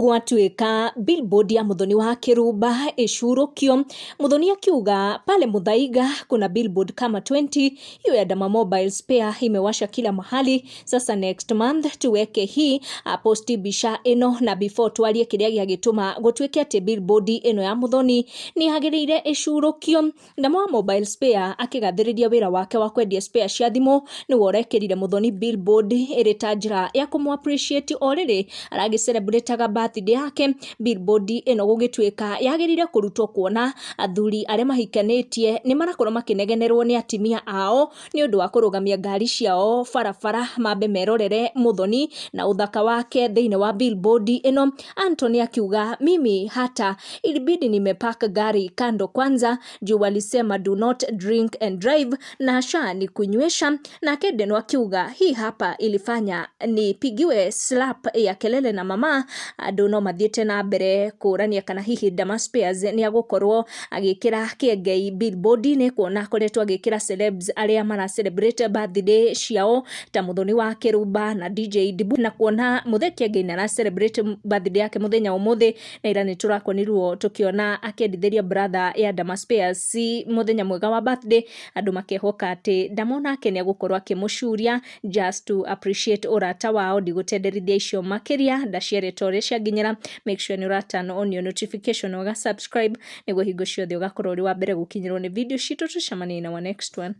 gwatuika billboard ya Muthoni wa Kirumba icurukio. Muthoni akiuga pale Muthaiga kuna billboard kama 20, hiyo ya Dama Mobile Spare imewasha kila mahali. Sasa next month tuweke hii posti bisha eno, na before twarie kiria giagituma gutwike ati billboard eno ya Muthoni ni yagirire icurukio. Dama Mobile Spare akigathiriria wira wake wa kwendia spare cia thimu ni worekirire Muthoni billboard iri ta njira ya kumu appreciate oriri aragi celebrate birthday yake. Billboard eno gugitwika yagirire kurutwo kuona athuri aria mahikanetie ni marakorwo makinegenerwo ni atimia ao ni undu wa kurugamia ngari ciao farafara mambe merorere Muthoni na uthaka wake thiine wa billboard eno. Anthony akiuga mimi hata ilibidi nimepaka gari kando kwanza juu walisema do not drink and drive na sha ni kunywesha, na Kedeno akiuga hii hapa ilifanya nipigiwe slap ya kelele na mama. Andu no mathiete na mbere kurania kana hihi Dama Spares ni agukorwo agikira kiengei billboard ni kuona koretwo agikira celebs aria mara celebrate birthday ciao ta Muthoni wa Kirumba na DJ Dibu, na kuona mutheki ngai na celebrate birthday yake muthenya umuthi, na ira ni turakonirwo tukiona akendithĩria brother ya Dama Spares muthenya mwega wa birthday. Andu makehoka ati Dama nake ni agukorwo akimucuria just to appreciate urata wao. Ndigutenderithia icio makiria ndaciere tore cia nginyira. Make sure ni uratan on your notification uga subscribe niguo hingo ciothe ugakorwo uri wa mbere gukinyirwo ni video citu. Tucemanie na wa next one.